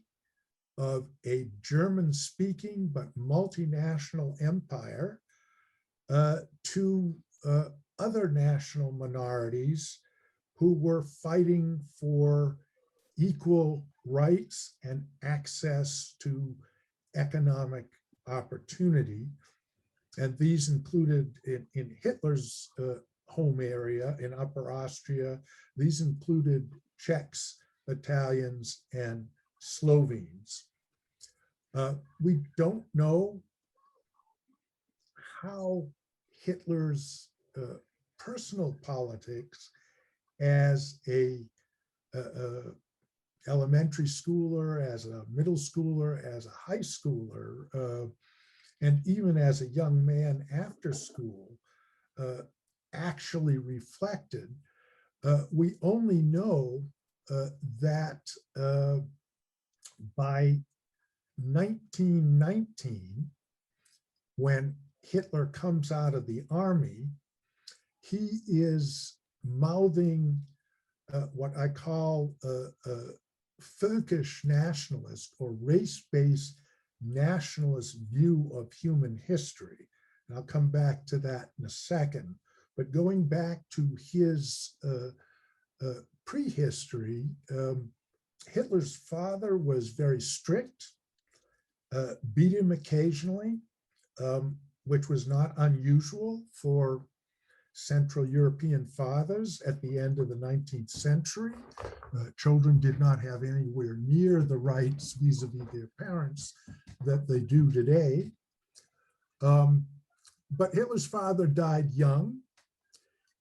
of a German-speaking but multinational empire to other national minorities who were fighting for equal rights and access to economic opportunity. And these included in Hitler's home area in Upper Austria, these included Czechs, Italians, and Slovenes. We don't know how Hitler's personal politics as a elementary schooler, as a middle schooler, as a high schooler, and even as a young man after school actually reflected. We only know that by 1919, when Hitler comes out of the army, he is mouthing what I call völkisch nationalist or race-based nationalist view of human history. And I'll come back to that in a second. But going back to his prehistory, Hitler's father was very strict, beat him occasionally, which was not unusual for Central European fathers at the end of the 19th century. Children did not have anywhere near the rights vis-a-vis their parents that they do today. But Hitler's father died young.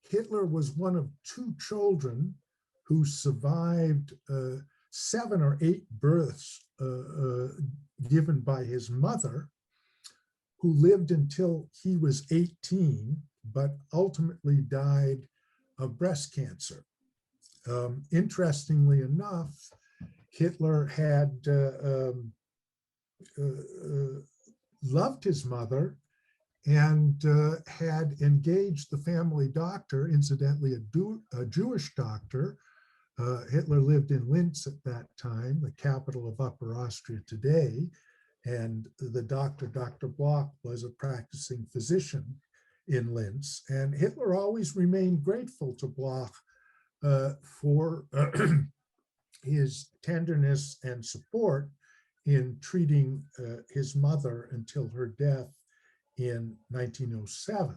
Hitler was one of two children who survived 7 or 8 births given by his mother, who lived until he was 18, but ultimately died of breast cancer. Interestingly enough, Hitler had loved his mother and had engaged the family doctor, incidentally a Jewish doctor. Hitler lived in Linz at that time, the capital of Upper Austria today, and the doctor, Dr. Bloch, was a practicing physician in Linz. And Hitler always remained grateful to Bloch for his tenderness and support in treating his mother until her death in 1907.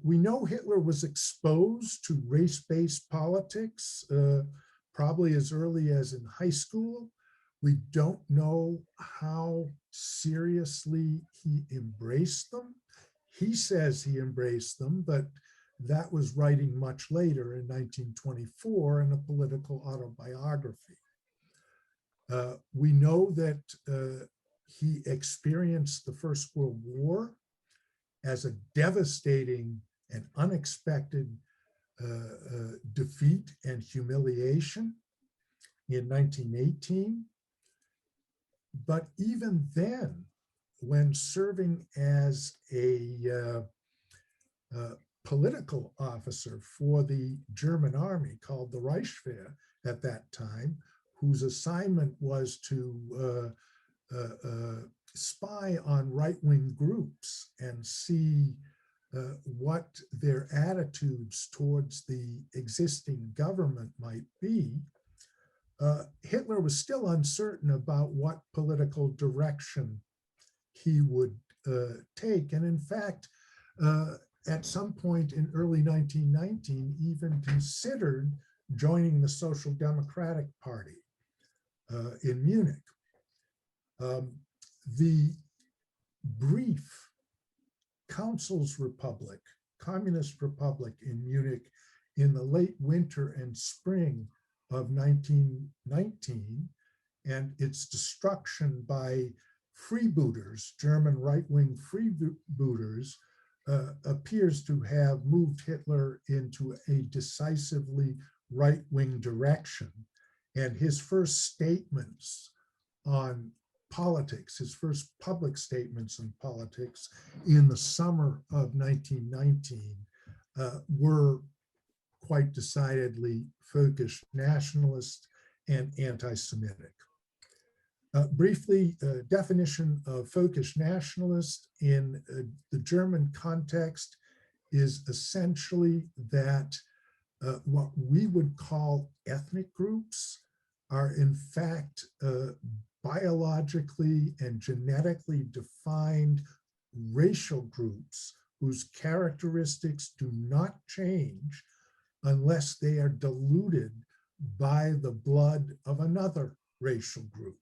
We know Hitler was exposed to race-based politics probably as early as in high school. We don't know how seriously he embraced them. He says he embraced them, but that was writing much later in 1924 in a political autobiography. We know that he experienced the First World War as a devastating and unexpected defeat and humiliation in 1918. But even then, when serving as a political officer for the German army called the Reichswehr at that time, whose assignment was to spy on right-wing groups and see what their attitudes towards the existing government might be, Hitler was still uncertain about what political direction he would take. And in fact, at some point in early 1919, even considered joining the Social Democratic Party in Munich. The brief Council's Republic, Communist Republic in Munich in the late winter and spring of 1919, and its destruction by freebooters, German right-wing freebooters, appears to have moved Hitler into a decisively right-wing direction. And his first statements on politics, his first public statements on politics in the summer of 1919 were quite decidedly folkish nationalist and anti-Semitic. Briefly, definition of folkish nationalist in the German context is essentially that what we would call ethnic groups are in fact biologically and genetically defined racial groups whose characteristics do not change unless they are diluted by the blood of another racial group.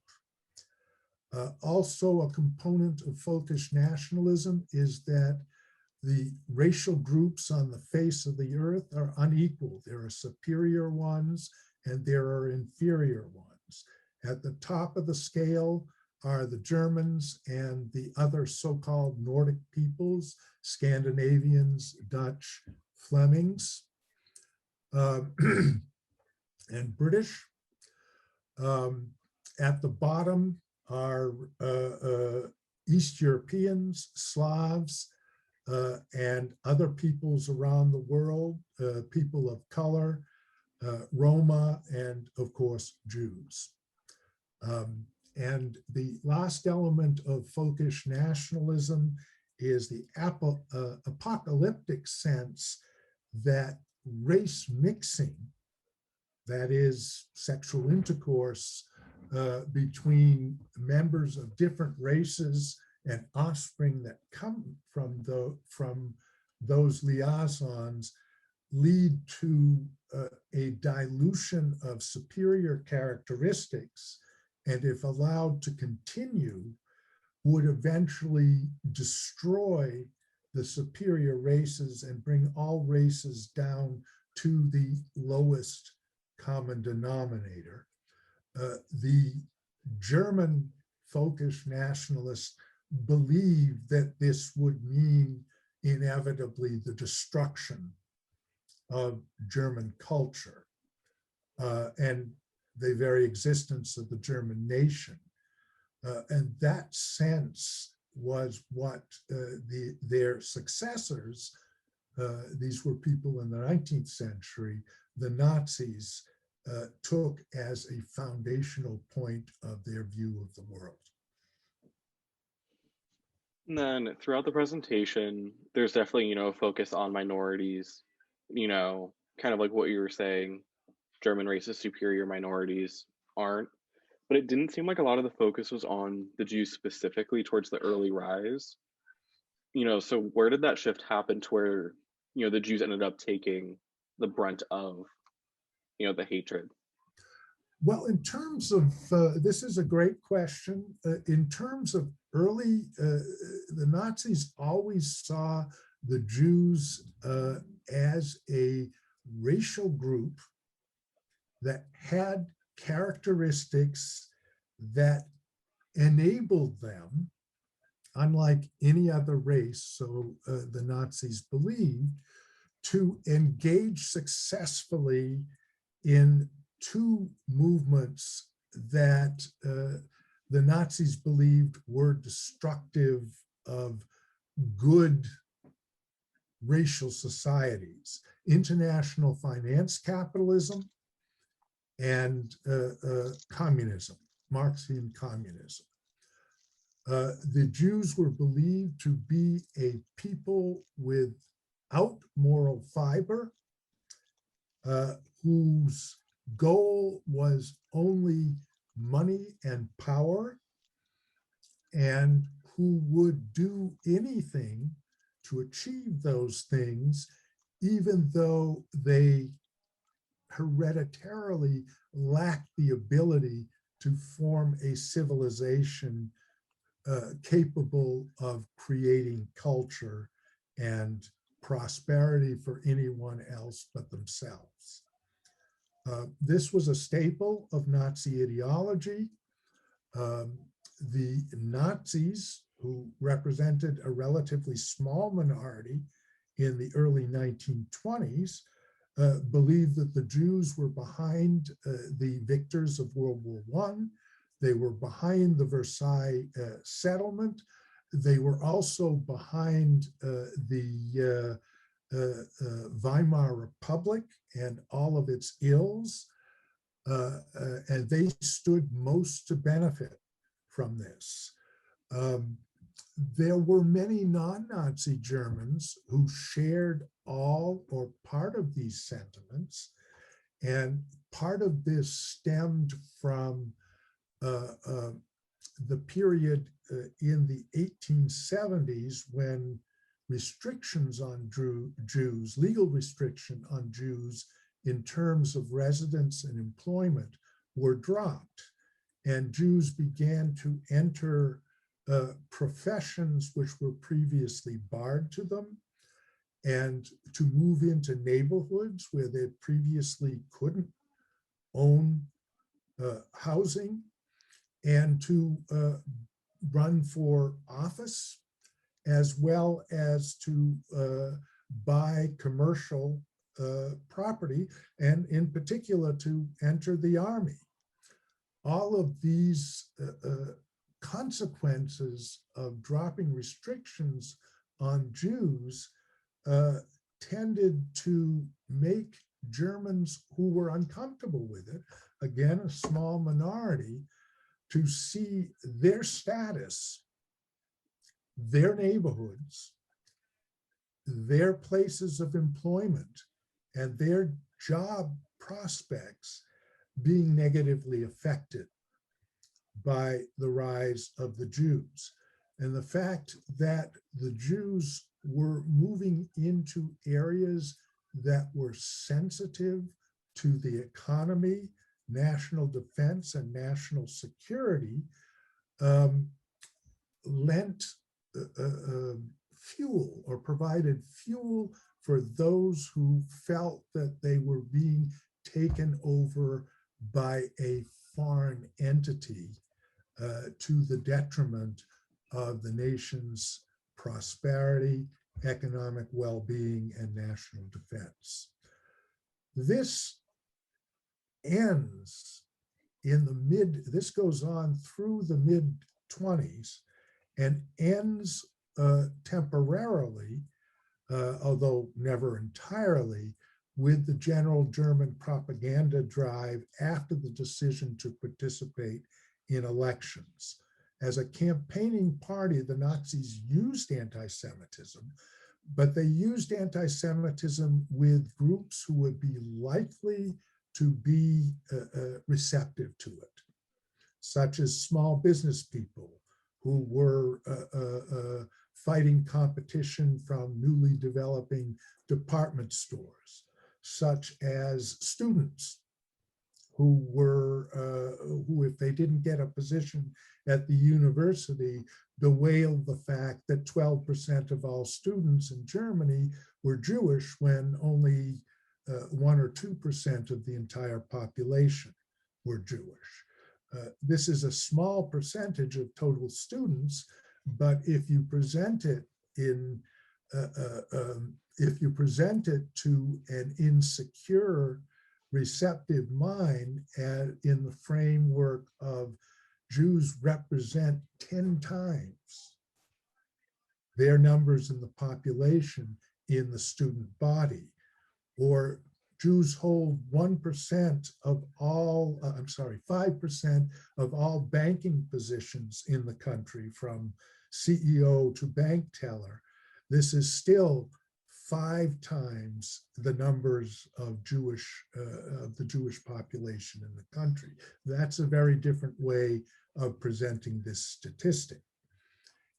Also, a component of folkish nationalism is that the racial groups on the face of the earth are unequal. There are superior ones and there are inferior ones. At the top of the scale are the Germans and the other so-called Nordic peoples, Scandinavians, Dutch, Flemings, and British. At the bottom are East Europeans, Slavs, and other peoples around the world, people of color, Roma, and of course, Jews. And the last element of folkish nationalism is the apocalyptic sense that race mixing, that is sexual intercourse between members of different races and offspring that come from those liaisons, lead to a dilution of superior characteristics, and if allowed to continue, would eventually destroy the superior races and bring all races down to the lowest common denominator. The German folkish nationalists believed that this would mean inevitably the destruction of German culture and the very existence of the German nation. And that sense was what their successors, these were people in the 19th century, the Nazis, took as a foundational point of their view of the world. And then throughout the presentation, there's definitely, a focus on minorities, kind of like what you were saying, German races superior, minorities aren't. But it didn't seem like a lot of the focus was on the Jews specifically towards the early rise. So where did that shift happen to where, the Jews ended up taking the brunt of, the hatred? Well, in terms of, this is a great question. In terms of early, the Nazis always saw the Jews as a racial group that had characteristics that enabled them, unlike any other race, so the Nazis believed, to engage successfully in two movements that the Nazis believed were destructive of good racial societies: international finance capitalism and communism, Marxian communism. The Jews were believed to be a people without moral fiber, whose goal was only money and power, and who would do anything to achieve those things, even though they hereditarily lacked the ability to form a civilization capable of creating culture and prosperity for anyone else but themselves. This was a staple of Nazi ideology. The Nazis, who represented a relatively small minority in the early 1920s, believed that the Jews were behind the victors of World War I. They were behind the Versailles settlement. They were also behind the Weimar Republic and all of its ills, and they stood most to benefit from this. There were many non-Nazi Germans who shared all or part of these sentiments, and part of this stemmed from the period in the 1870s when restrictions on Jews, legal restriction on Jews in terms of residence and employment were dropped, and Jews began to enter professions which were previously barred to them, and to move into neighborhoods where they previously couldn't own housing, and to run for office, as well as to buy commercial property, and in particular to enter the army. All of these consequences of dropping restrictions on Jews tended to make Germans who were uncomfortable with it, again, a small minority, to see their status, their neighborhoods, their places of employment, and their job prospects being negatively affected by the rise of the Jews. And the fact that the Jews were moving into areas that were sensitive to the economy, national defense, and national security lent fuel, or provided fuel, for those who felt that they were being taken over by a foreign entity to the detriment of the nation's prosperity, economic well-being, and national defense. This ends in this goes on through the mid-20s and ends temporarily, although never entirely, with the general German propaganda drive after the decision to participate in elections. as a campaigning party, the Nazis used anti-Semitism, but they used anti-Semitism with groups who would be likely to be receptive to it, such as small business people who were fighting competition from newly developing department stores, such as students who if they didn't get a position at the university, bewailed the fact that 12% of all students in Germany were Jewish when only 1 or 2% of the entire population were Jewish. This is a small percentage of total students, but if you present it to an insecure, receptive mind in the framework of Jews represent 10 times their numbers in the population in the student body, or Jews hold 1% of all, 5% of all banking positions in the country, from CEO to bank teller. This is still 5 times the numbers of the Jewish population in the country. That's a very different way of presenting this statistic.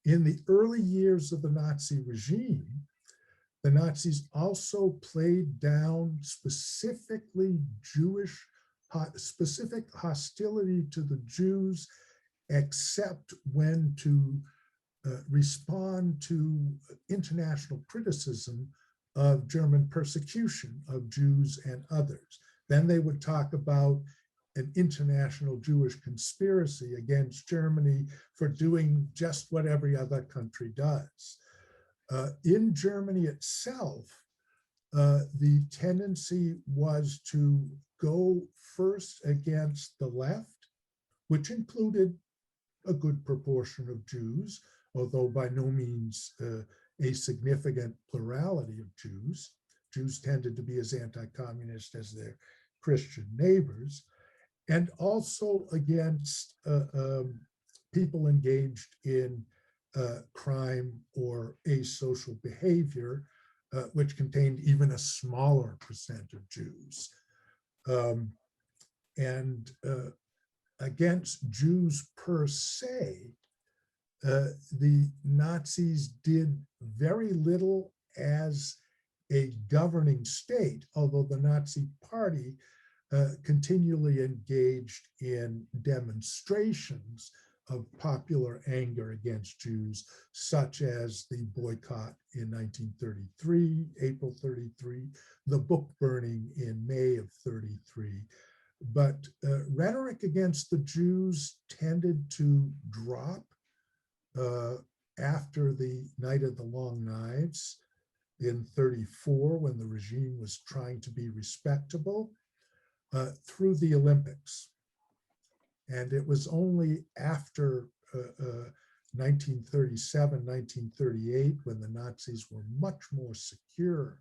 In the early years of the Nazi regime, the Nazis also played down specific hostility to the Jews, except when to respond to international criticism of German persecution of Jews and others. Then they would talk about an international Jewish conspiracy against Germany for doing just what every other country does. In Germany itself, the tendency was to go first against the left, which included a good proportion of Jews, although by no means a significant plurality of Jews. Jews tended to be as anti-communist as their Christian neighbors, and also against people engaged in crime or asocial behavior, which contained even a smaller percent of Jews. And against Jews per se, the Nazis did very little as a governing state, although the Nazi Party continually engaged in demonstrations of popular anger against Jews, such as the boycott in 1933, April 33, the book burning in May of 33. But rhetoric against the Jews tended to drop after the Night of the Long Knives in 34, when the regime was trying to be respectable, through the Olympics. And it was only after 1937, 1938, when the Nazis were much more secure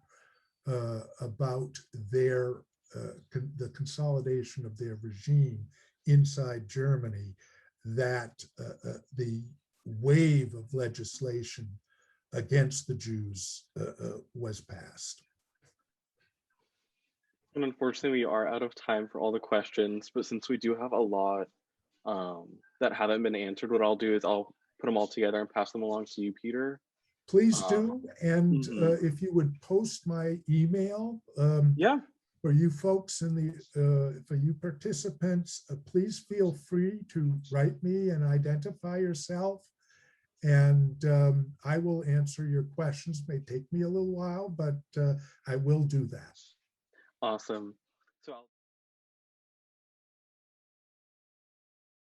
about the consolidation of their regime inside Germany, that the wave of legislation against the Jews was passed. And unfortunately, we are out of time for all the questions, but since we do have a lot that haven't been answered, what I'll do is I'll put them all together and pass them along to you, Peter. Please do. And if you would post my email, yeah, for you folks for you participants, please feel free to write me and identify yourself. And I will answer your questions. It may take me a little while, but I will do that. Awesome. So I'll